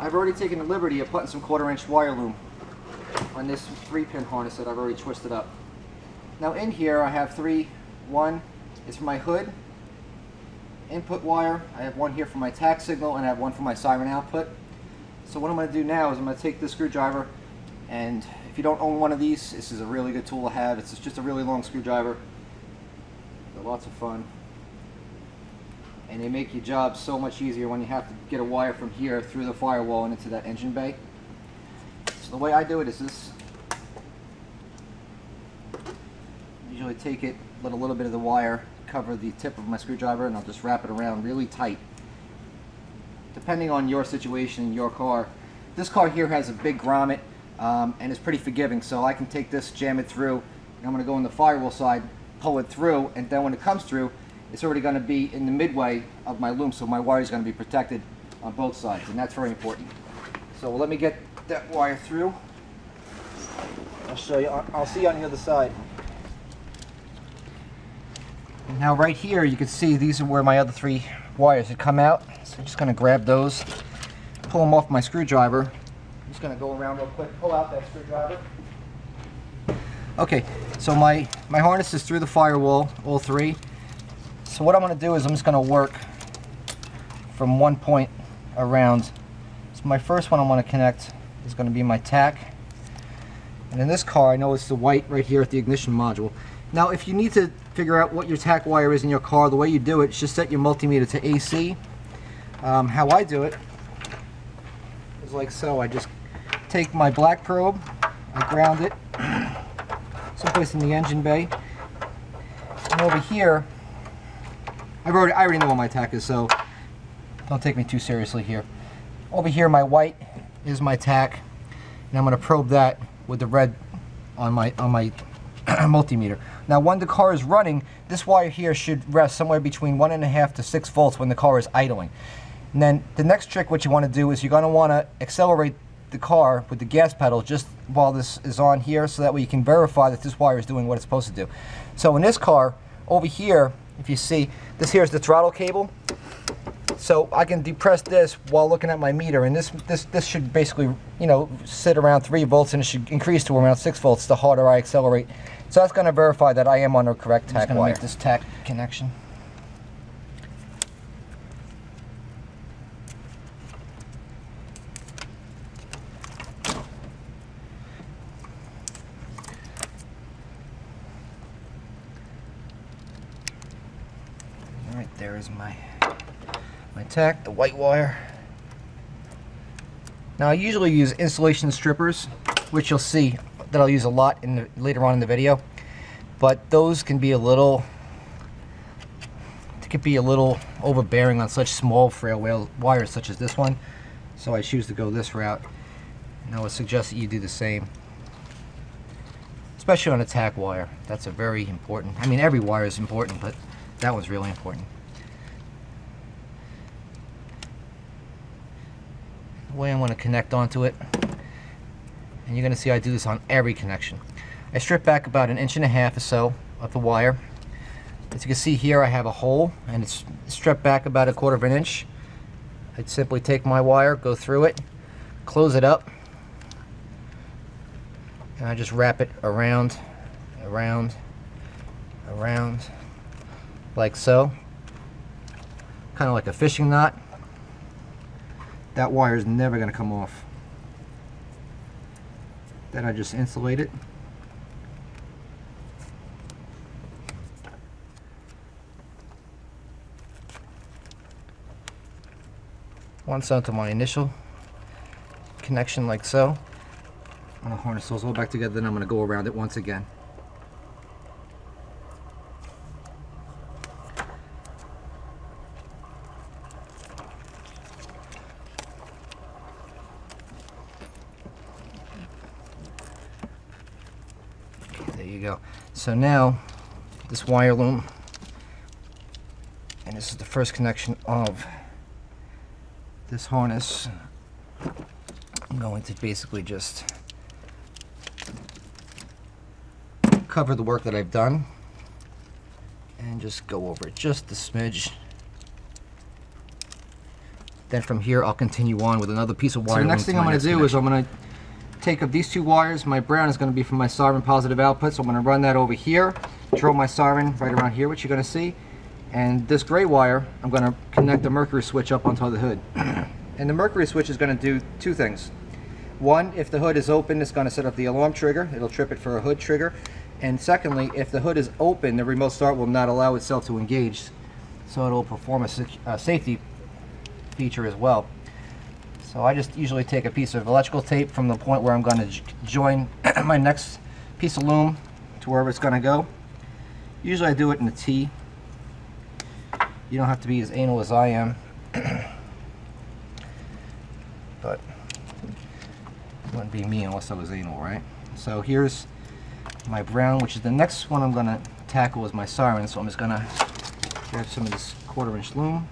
I've already taken the liberty of putting some 1/4-inch wire loom on this 3-pin harness that I've already twisted up. Now in here I have 3. One is for my hood input wire. I have one here for my tack signal, and I have one for my siren output. So what I'm going to do now is I'm going to take this screwdriver, and if you don't own one of these, this is a really good tool to have. It's just a really long screwdriver. They're lots of fun. And they make your job so much easier when you have to get a wire from here through the firewall and into that engine bay. So the way I do it is this. I usually take it, let a little bit of the wire cover the tip of my screwdriver, and I'll just wrap it around really tight. Depending on your situation in your car. This car here has a big grommet and is pretty forgiving, so I can take this, jam it through, and I'm going to go on the firewall side, pull it through, and then when it comes through, it's already going to be in the midway of my loom, so my wire is going to be protected on both sides, and that's very important. So let me get that wire through. I'll show you. I'll see you on the other side. Now right here you can see these are where my other 3 wires had come out. So I'm just going to grab those, pull them off my screwdriver. I'm just going to go around real quick, pull out that screwdriver. Okay, so my harness is through the firewall, all 3. So what I'm going to do is I'm just going to work from one point around. So my first one I want to connect is going to be my tack. And in this car, I know it's the white right here at the ignition module. Now if you need to figure out what your tack wire is in your car, the way you do it is just set your multimeter to AC. How I do it is like so. I just take my black probe, I ground it someplace in the engine bay, and over here, I already know what my tack is, so don't take me too seriously here. Over here, my white is my tack, and I'm going to probe that with the red on my multimeter. Now when the car is running, this wire here should rest somewhere between 1.5 to 6 volts when the car is idling. And then the next trick, what you want to do is you're going to want to accelerate the car with the gas pedal just while this is on here, so that way you can verify that this wire is doing what it's supposed to do. So in this car, over here, if you see, this here is the throttle cable. So I can depress this while looking at my meter, and this should basically, you know, sit around 3 volts, and it should increase to around 6 volts the harder I accelerate. So that's going to verify that I am on the correct tack wire. I'm just going to make this tack connection. All right, there is my tack, the white wire. Now I usually use insulation strippers, which you'll see that I'll use a lot later on in the video, but those can be a little overbearing on such small frail wires such as this one, so I choose to go this route, and I would suggest that you do the same, especially on a tack wire. That's a very important, I mean every wire is important, but that one's really important. The way I want to connect onto it, and you're going to see I do this on every connection. I strip back about 1.5 inches or so of the wire. As you can see here, I have a hole, and it's stripped back about 1/4 inch. I'd simply take my wire, go through it, close it up, and I just wrap it around, like so, kind of like a fishing knot. That wire is never going to come off. Then I just insulate it. Once onto my initial connection like so. I'm going to harness those all back together, then I'm going to go around it once again. Go. So now this wire loom, and this is the first connection of this harness. I'm going to basically just cover the work that I've done and just go over it just a smidge. Then from here I'll continue on with another piece of wire. So the next thing I'm going to do is I'm going to take up these two wires. My brown is going to be from my siren positive output, so I'm going to run that over here, draw my siren right around here, which you're going to see. And this gray wire, I'm going to connect the mercury switch up onto the hood. And the mercury switch is going to do two things. One, if the hood is open, it's going to set up the alarm trigger. It'll trip it for a hood trigger. And secondly, if the hood is open, the remote start will not allow itself to engage, so it'll perform a safety feature as well. So I just usually take a piece of electrical tape from the point where I'm going to join my next piece of loom to wherever it's going to go. Usually I do it in a T. You don't have to be as anal as I am, but it wouldn't be me unless I was anal, right? So here's my brown, which is the next one I'm going to tackle, is my siren. So I'm just going to grab some of this 1/4 inch loom.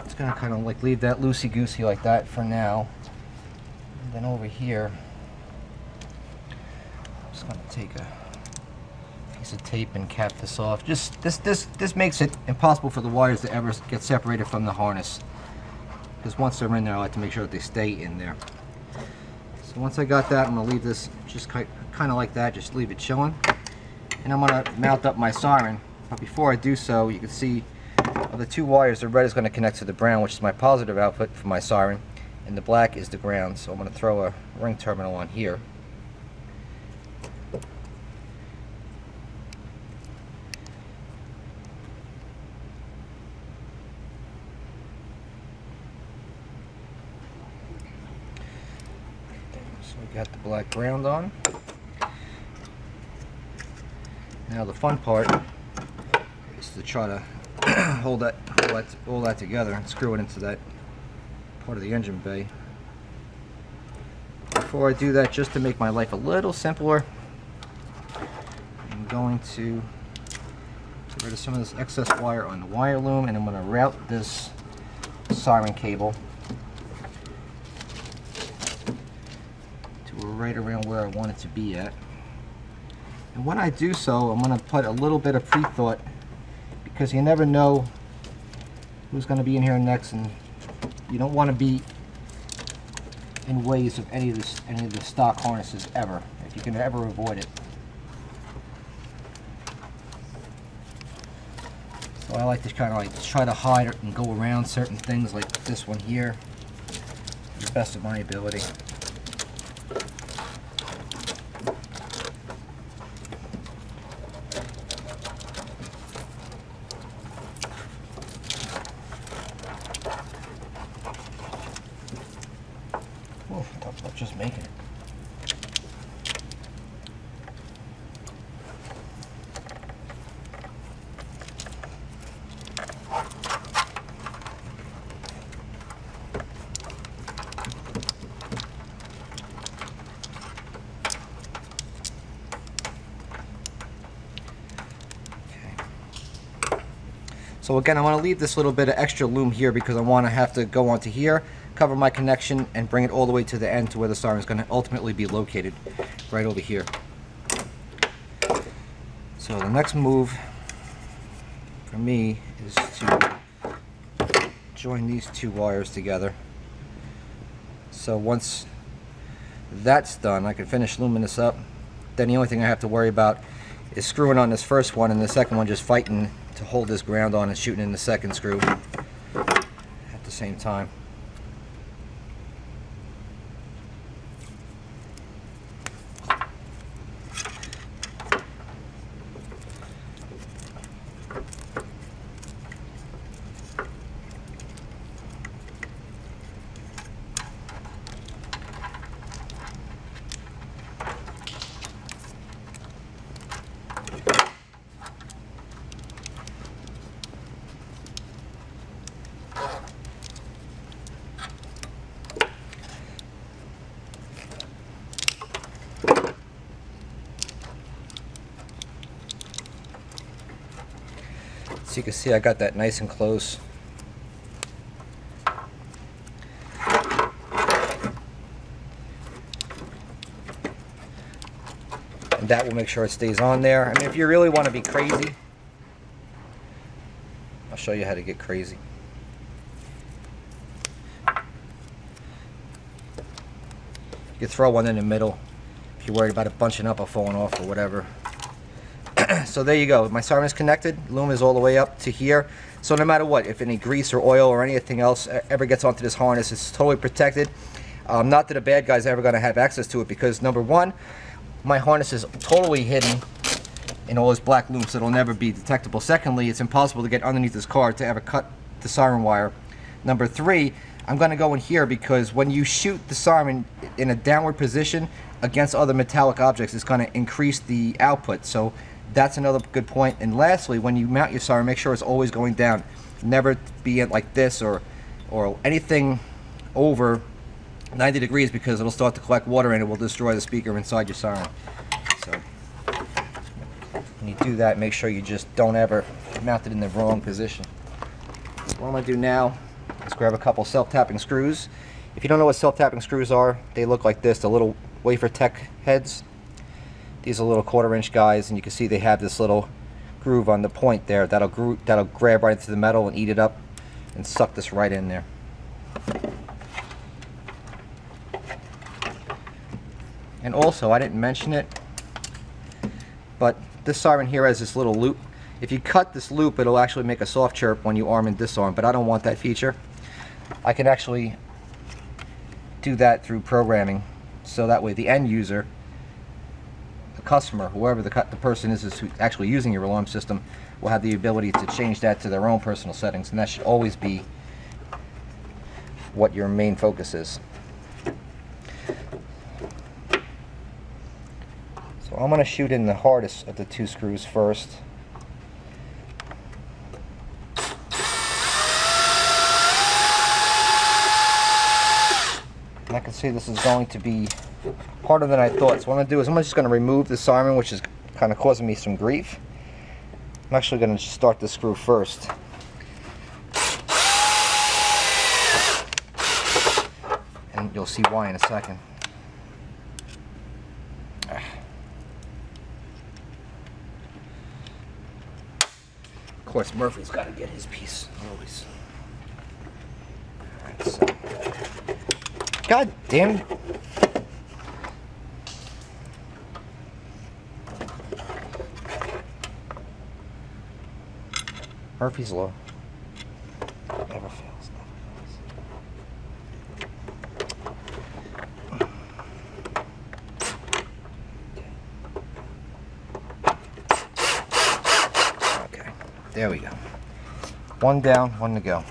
It's going to kind of like leave that loosey-goosey like that for now. And then over here, I'm just going to take a piece of tape and cap this off. Just this makes it impossible for the wires to ever get separated from the harness, because once they're in there, I like to make sure that they stay in there. So once I got that, I'm going to leave this just kind of like that, just leave it chilling. And I'm going to mount up my siren. But before I do so, you can see of the two wires, the red is going to connect to the brown, which is my positive output for my siren, and the black is the ground. So I'm going to throw a ring terminal on here. So we got the black ground on. Now the fun part is to try to hold all that together and screw it into that part of the engine bay. Before I do that, just to make my life a little simpler, I'm going to get rid of some of this excess wire on the wire loom, and I'm going to route this siren cable to right around where I want it to be at. And when I do so, I'm going to put a little bit of pre-thought, because you never know who's going to be in here next, and you don't want to be in ways of any of the stock harnesses ever, if you can ever avoid it. So I like to kind of like try to hide it and go around certain things like this one here to the best of my ability. Talk about just making it. So again, I want to leave this little bit of extra loom here because I want to have to go onto here, cover my connection, and bring it all the way to the end to where the siren is going to ultimately be located, right over here. So the next move for me is to join these two wires together. So once that's done, I can finish looming this up. Then the only thing I have to worry about is screwing on this first one, and the second one just fighting to hold this ground on and shooting in the second screw at the same time. So you can see I got that nice and close. And that will make sure it stays on there. I mean, if you really want to be crazy, I'll show you how to get crazy. You can throw one in the middle if you're worried about it bunching up or falling off or whatever. So there you go. My siren is connected. Loom is all the way up to here. So no matter what, if any grease or oil or anything else ever gets onto this harness, it's totally protected. Not that a bad guy's ever going to have access to it, because number one, my harness is totally hidden in all this black loom, so it'll never be detectable. Secondly, it's impossible to get underneath this car to ever cut the siren wire. Number three, I'm going to go in here because when you shoot the siren in a downward position against other metallic objects, it's going to increase the output. So that's another good point. And lastly, when you mount your siren, make sure it's always going down. Never be it like this or anything over 90 degrees, because it'll start to collect water and it will destroy the speaker inside your siren. So when you do that, make sure you just don't ever mount it in the wrong position. So what I'm going to do now is grab a couple self-tapping screws. If you don't know what self-tapping screws are, they look like this, the little wafer tech heads. These are little 1/4 inch guys, and you can see they have this little groove on the point there that'll grab right into the metal and eat it up and suck this right in there. And also, I didn't mention it, but this siren here has this little loop. If you cut this loop, it'll actually make a soft chirp when you arm and disarm, but I don't want that feature. I can actually do that through programming, so that way the end user, the customer, whoever the person is who's actually using your alarm system, will have the ability to change that to their own personal settings, and that should always be what your main focus is. So I'm going to shoot in the hardest of the two screws first. And I can see this is going to be harder than I thought. So what I'm going to do is I'm just going to remove the siren, which is kind of causing me some grief. I'm actually going to start the screw first. And you'll see why in a second. Of course, Murphy's got to get his piece always. Alright, so. God damn. Murphy's Law. Never fails, never fails. Okay, there we go. One down, one to go.